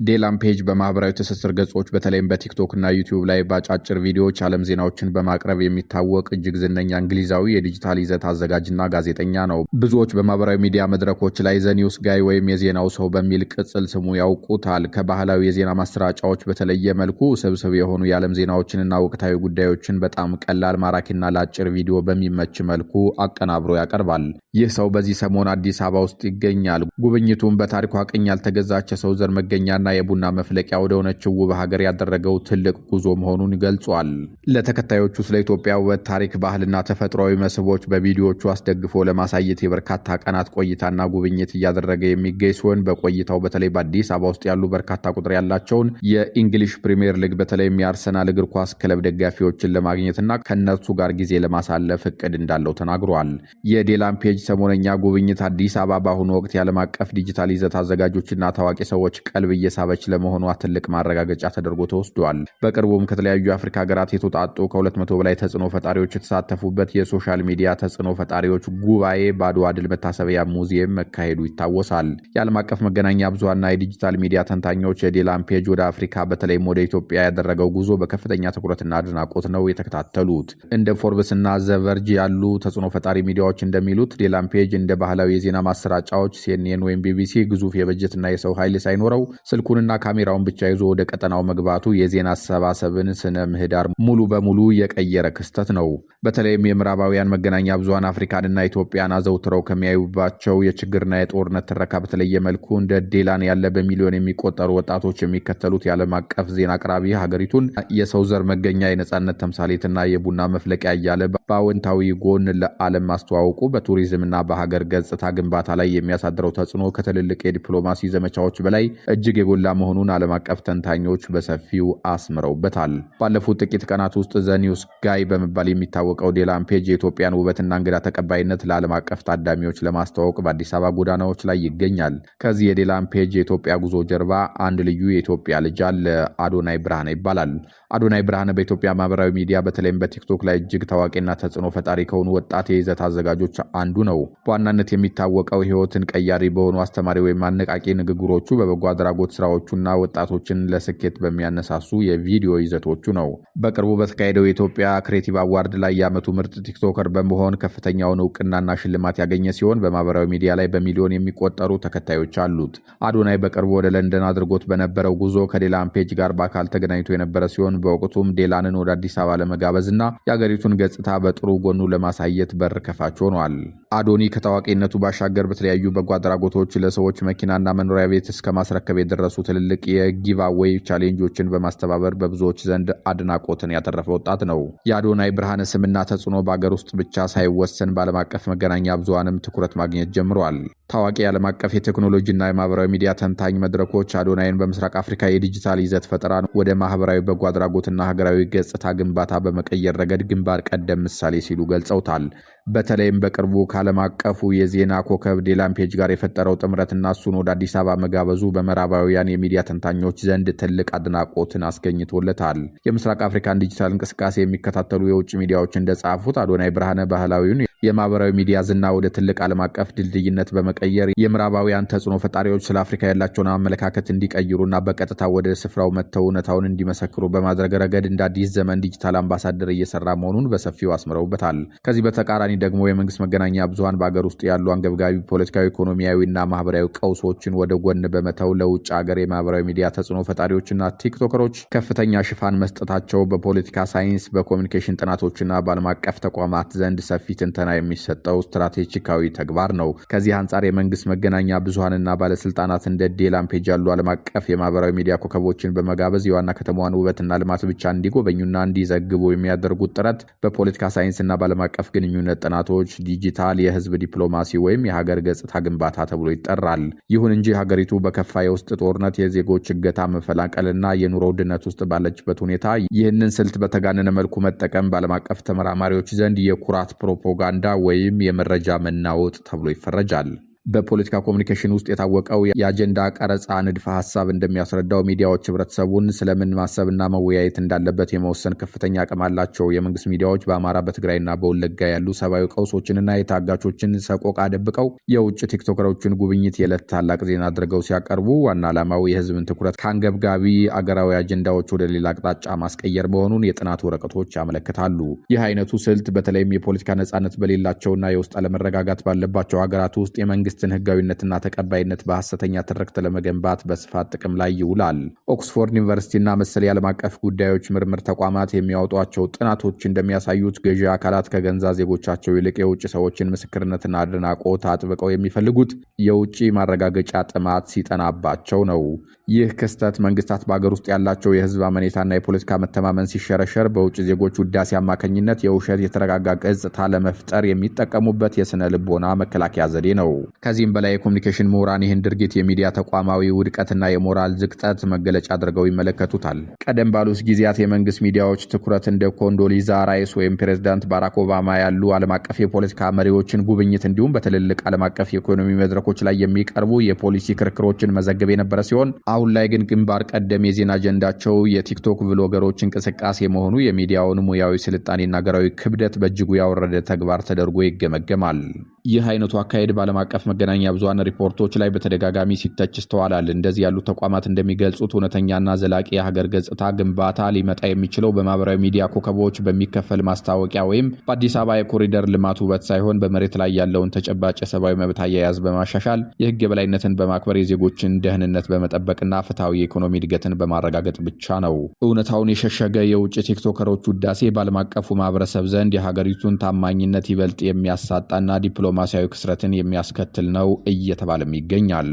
ዴላም ፔጅ በማህበራዊ ትስስር ገጾች በተለይም በቲክቶክ እና ዩቲዩብ ላይ በአጫጭር ቪዲዮዎች ዓለም ዜናዎችን በማቅረብ የሚታወቅ እጅግ ዝነኛ እንግሊዛዊ የዲጂታል ይዘት አዘጋጅና ጋዜጠኛ ነው። ብዙዎች በማህበራዊ ሚዲያ መድረኮች ላይ ዘኒውስ ጋይ ወይም የዜናው ሰው በሚል ቅጽል ስሙ ያውቁታል። ከባህላዊ የዜና ማሰራጫዎች በተለየ መልኩ ስብስብ የሆኑ የዓለም ዜናዎችንና ወቅታዊ ጉዳዮችን በጣም ቀላል፣ ማራኪና ለአጭር ቪዲዮ በሚመች መልኩ አቀናብሮ ያቀርባል። ይህ ሰው በዚህ ሰሞን አዲስ አበባ ውስጥ ይገኛል። ጉብኝቱም በታሪኳ ቅኝ ያልተገዛች የሰው ዘር መገኛና የቡና መፍለቂያ ወደ ሆነችው ውብ ሀገር ያደረገው ትልቅ ጉዞ መሆኑን ገልጿል። ለተከታዮቹ ስለ ኢትዮጵያ ውበት፣ ታሪክ፣ ባህልና ተፈጥሯዊ መስህቦች በቪዲዮዎቹ አስደግፎ ለማሳየት የበርካታ ቀናት ቆይታና ጉብኝት እያደረገ የሚገኝ ሲሆን በቆይታው በተለይ በአዲስ አበባ ውስጥ ያሉ በርካታ ቁጥር ያላቸውን የኢንግሊሽ ፕሪሚየር ሊግ በተለይም የአርሰናል እግር ኳስ ክለብ ደጋፊዎችን ለማግኘትና ከእነርሱ ጋር ጊዜ ለማሳለፍ እቅድ እንዳለው ተናግሯል። የዴላም ፔጅ ሰሞነኛ ጉብኝት አዲስ አበባ በአሁኑ ወቅት የዓለም አቀፍ ዲጂታል ይዘት አዘጋጆችና ታዋቂ ሰዎች ቀልብ እየሳበች ለመሆኗ ትልቅ ማረጋገጫ ተደርጎ ተወስዷል። በቅርቡም ከተለያዩ የአፍሪካ ሀገራት የተውጣጡ ከ200 በላይ ተጽዕኖ ፈጣሪዎች የተሳተፉበት የሶሻል ሚዲያ ተጽዕኖ ፈጣሪዎች ጉባኤ በአድዋ ድል መታሰቢያ ሙዚየም መካሄዱ ይታወሳል። የዓለም አቀፍ መገናኛ ብዙሃንና የዲጂታል ሚዲያ ተንታኞች የዴላም ፔጅ ወደ አፍሪካ በተለይም ወደ ኢትዮጵያ ያደረገው ጉዞ በከፍተኛ ትኩረትና አድናቆት ነው የተከታተሉት። እንደ ፎርብስ እና ዘቨርጅ ያሉ ተጽዕኖ ፈጣሪ ሚዲያዎች እንደሚሉት ዴላም ፔጅ እንደ ባህላዊ የዜና ማሰራጫዎች ሲኤንኤን ወይም ቢቢሲ ግዙፍ የበጀትና የሰው ኃይል ሳይኖረው ስልኩንና ካሜራውን ብቻ ይዞ ወደ ቀጠናው መግባቱ የዜና አሰባሰብን ስነ ምህዳር ሙሉ በሙሉ የቀየረ ክስተት ነው። በተለይም የምዕራባውያን መገናኛ ብዙሃን አፍሪካንና ኢትዮጵያን አዘውትረው ከሚያዩባቸው የችግርና የጦርነት ትረካ በተለየ መልኩ እንደ ዴላን ያለ በሚሊዮን የሚቆጠሩ ወጣቶች የሚከተሉት የዓለም አቀፍ ዜና አቅራቢ ሀገሪቱን የሰው ዘር መገኛ፣ የነጻነት ተምሳሌትና የቡና መፍለቂያ እያለ በአዎንታዊ ጎን ለዓለም ማስተዋወቁ በቱሪዝምና በሀገር ገጽታ ግንባታ ላይ የሚያሳድረው ተጽዕኖ ከትልልቅ የዲፕሎማሲ ዘመቻዎች በላይ እጅግ የጎላ መሆኑን ዓለም አቀፍ ተንታኞች በሰፊው አስምረውበታል። ባለፉት ጥቂት ቀናት ውስጥ ዘኒውስ ጋይ በመባል የሚታወቀው ዴላም ፔጅ የኢትዮጵያን ውበትና እንግዳ ተቀባይነት ለዓለም አቀፍ ታዳሚዎች ለማስተዋወቅ በአዲስ አበባ ጎዳናዎች ላይ ይገኛል። ከዚህ የዴላም ፔጅ የኢትዮጵያ ጉዞ ጀርባ አንድ ልዩ የኢትዮጵያ ልጅ አለ። አዶናይ ብርሃነ ይባላል። አዶናይ ብርሃነ በኢትዮጵያ ማህበራዊ ሚዲያ በተለይም በቲክቶክ ላይ እጅግ ታዋቂና ተጽዕኖ ፈጣሪ ከሆኑ ወጣት የይዘት አዘጋጆች አንዱ ነው። በዋናነት የሚታወቀው ሕይወትን ቀያሪ በሆኑ አስተማሪ ወይም አነቃቂ ንግግሮቹ፣ በበጎ አድራጎት ስራዎቹና ወጣቶችን ለስኬት በሚያነሳሱ የቪዲዮ ይዘቶቹ ነው። በቅርቡ በተካሄደው የኢትዮጵያ ክሬቲቭ አዋርድ ላይ የዓመቱ ምርጥ ቲክቶከር በመሆን ከፍተኛውን እውቅናና ሽልማት ያገኘ ሲሆን በማህበራዊ ሚዲያ ላይ በሚሊዮን የሚቆጠሩ ተከታዮች አሉት። አዶናይ በቅርቡ ወደ ለንደን አድርጎት በነበረው ጉዞ ከዴላም ፔጅ ጋር በአካል ተገናኝቶ የነበረ ሲሆን በወቅቱም ዴላንን ወደ አዲስ አበባ ለመጋበዝና የአገሪቱን ገጽታ በጥሩ ጎኑ ለማሳየት በር ከፋች ሆኗል። አዶኒ ከታዋቂነቱ ባሻገር በተለያዩ በጎ አድራጎቶች ለሰዎች መኪናና መኖሪያ ቤት እስከ ማስረከብ የደረሱ ትልልቅ የጊቫዌይ ቻሌንጆችን በማስተባበር በብዙዎች ዘንድ አድናቆትን ያተረፈ ወጣት ነው። የአዶናይ ብርሃነ ስምና ተጽዕኖ በአገር ውስጥ ብቻ ሳይወሰን በዓለም አቀፍ መገናኛ ብዙሃንም ትኩረት ማግኘት ጀምሯል። ታዋቂ የዓለም አቀፍ የቴክኖሎጂና የማህበራዊ ሚዲያ ተንታኝ መድረኮች አዶናይን በምስራቅ አፍሪካ የዲጂታል ይዘት ፈጠራን ወደ ማህበራዊ በጎ አድራጎትና ሀገራዊ ገጽታ ግንባታ በመቀየር ረገድ ግንባር ቀደም ምሳሌ ሲሉ ገልጸውታል። በተለይም በቅርቡ ከዓለም አቀፉ የዜና ኮከብ ዴላም ፔጅ ጋር የፈጠረው ጥምረትና እሱን ወደ አዲስ አበባ መጋበዙ በምዕራባውያን የሚዲያ ተንታኞች ዘንድ ትልቅ አድናቆትን አስገኝቶለታል። የምስራቅ አፍሪካን ዲጂታል እንቅስቃሴ የሚከታተሉ የውጭ ሚዲያዎች እንደጻፉት አዶናይ ብርሃነ ባህላዊውን የማህበራዊ ሚዲያ ዝና ወደ ትልቅ ዓለም አቀፍ ድልድይነት በመቀየር የምዕራባውያን ተጽዕኖ ፈጣሪዎች ስለ አፍሪካ ያላቸውን አመለካከት እንዲቀይሩና በቀጥታ ወደ ስፍራው መጥተው እውነታውን እንዲመሰክሩ በማድረግ ረገድ እንደ አዲስ ዘመን ዲጂታል አምባሳደር እየሰራ መሆኑን በሰፊው አስምረውበታል። ከዚህ በተቃራኒ ደግሞ የመንግስት መገናኛ ብዙሃን በአገር ውስጥ ያሉ አንገብጋቢ ፖለቲካዊ፣ ኢኮኖሚያዊና ማህበራዊ ቀውሶችን ወደ ጎን በመተው ለውጭ ሀገር የማህበራዊ ሚዲያ ተጽዕኖ ፈጣሪዎችና ቲክቶከሮች ከፍተኛ ሽፋን መስጠታቸው በፖለቲካ ሳይንስ፣ በኮሚኒኬሽን ጥናቶችና በዓለም አቀፍ ተቋማት ዘንድ ሰፊ ትንተና የሚሰጠው ስትራቴጂካዊ ተግባር ነው። ከዚህ አንጻር የመንግስት መገናኛ ብዙሃንና ባለስልጣናት እንደ ዴላም ፔጅ ያሉ ዓለም አቀፍ የማህበራዊ ሚዲያ ኮከቦችን በመጋበዝ የዋና ከተማዋን ውበትና ልማት ብቻ እንዲጎበኙና እንዲዘግቡ የሚያደርጉት ጥረት በፖለቲካ ሳይንስና በዓለም አቀፍ ግንኙነት ጥናቶች ዲጂታል የህዝብ ዲፕሎማሲ ወይም የሀገር ገጽታ ግንባታ ተብሎ ይጠራል። ይሁን እንጂ ሀገሪቱ በከፋ የውስጥ ጦርነት፣ የዜጎች እገታ፣ መፈላቀልና የኑሮ ውድነት ውስጥ ባለችበት ሁኔታ ይህንን ስልት በተጋነነ መልኩ መጠቀም በዓለም አቀፍ ተመራማሪዎች ዘንድ የኩራት ፕሮፓጋንዳ ወይም የመረጃ መናወጥ ተብሎ ይፈረጃል። በፖለቲካ ኮሙኒኬሽን ውስጥ የታወቀው የአጀንዳ ቀረጻ ንድፈ ሐሳብ እንደሚያስረዳው ሚዲያዎች ህብረተሰቡን ስለምን ማሰብና መወያየት እንዳለበት የመወሰን ከፍተኛ አቅም አላቸው። የመንግስት ሚዲያዎች በአማራ በትግራይና በወለጋ ያሉ ሰብአዊ ቀውሶችንና የታጋቾችን ሰቆቃ ደብቀው የውጭ ቲክቶከሮችን ጉብኝት የዕለት ታላቅ ዜና አድርገው ሲያቀርቡ ዋና ዓላማው የህዝብን ትኩረት ከአንገብጋቢ አገራዊ አጀንዳዎች ወደ ሌላ አቅጣጫ ማስቀየር መሆኑን የጥናት ወረቀቶች ያመለክታሉ። ይህ አይነቱ ስልት በተለይም የፖለቲካ ነጻነት በሌላቸውና የውስጥ አለመረጋጋት ባለባቸው ሀገራት ውስጥ የመንግስትን ህጋዊነትና ተቀባይነት በሐሰተኛ ትርክት ለመገንባት በስፋት ጥቅም ላይ ይውላል። ኦክስፎርድ ዩኒቨርሲቲና መሰል የዓለም አቀፍ ጉዳዮች ምርምር ተቋማት የሚያወጧቸው ጥናቶች እንደሚያሳዩት ገዢ አካላት ከገንዛ ዜጎቻቸው ይልቅ የውጭ ሰዎችን ምስክርነትና አድናቆት አጥብቀው የሚፈልጉት የውጭ ማረጋገጫ ጥማት ሲጠናባቸው ነው። ይህ ክስተት መንግስታት በአገር ውስጥ ያላቸው የህዝብ አመኔታና የፖለቲካ መተማመን ሲሸረሸር በውጭ ዜጎች ውዳሴ አማካኝነት የውሸት የተረጋጋ ገጽታ ለመፍጠር የሚጠቀሙበት የስነ ልቦና መከላከያ ዘዴ ነው። ከዚህም በላይ የኮሙኒኬሽን ምሁራን ይህን ድርጊት የሚዲያ ተቋማዊ ውድቀትና የሞራል ዝቅጠት መገለጫ አድርገው ይመለከቱታል። ቀደም ባሉት ጊዜያት የመንግስት ሚዲያዎች ትኩረት እንደ ኮንዶሊዛ ራይስ ወይም ፕሬዝዳንት ባራክ ኦባማ ያሉ ዓለም አቀፍ የፖለቲካ መሪዎችን ጉብኝት እንዲሁም በትልልቅ ዓለም አቀፍ የኢኮኖሚ መድረኮች ላይ የሚቀርቡ የፖሊሲ ክርክሮችን መዘገብ የነበረ ሲሆን አሁን ላይ ግን ግንባር ቀደም የዜና አጀንዳቸው የቲክቶክ ብሎገሮች እንቅስቃሴ መሆኑ የሚዲያውን ሙያዊ ስልጣኔና ሀገራዊ ክብደት በእጅጉ ያወረደ ተግባር ተደርጎ ይገመገማል። ይህ አይነቱ አካሄድ በዓለም አቀፍ መገናኛ ብዙሃን ሪፖርቶች ላይ በተደጋጋሚ ሲተች ይስተዋላል። እንደዚህ ያሉ ተቋማት እንደሚገልጹት እውነተኛና ዘላቂ የሀገር ገጽታ ግንባታ ሊመጣ የሚችለው በማህበራዊ ሚዲያ ኮከቦች በሚከፈል ማስታወቂያ ወይም በአዲስ አበባ የኮሪደር ልማት ውበት ሳይሆን በመሬት ላይ ያለውን ተጨባጭ የሰብአዊ መብት አያያዝ በማሻሻል የህግ የበላይነትን በማክበር የዜጎችን ደህንነት በመጠበቅና ፍትሃዊ የኢኮኖሚ እድገትን በማረጋገጥ ብቻ ነው። እውነታውን የሸሸገ የውጭ ቲክቶከሮች ውዳሴ በዓለም አቀፉ ማህበረሰብ ዘንድ የሀገሪቱን ታማኝነት ይበልጥ የሚያሳጣና ዲፕሎማሲያዊ ክስረትን የሚያስከትል ነው እየተባለም ይገኛል።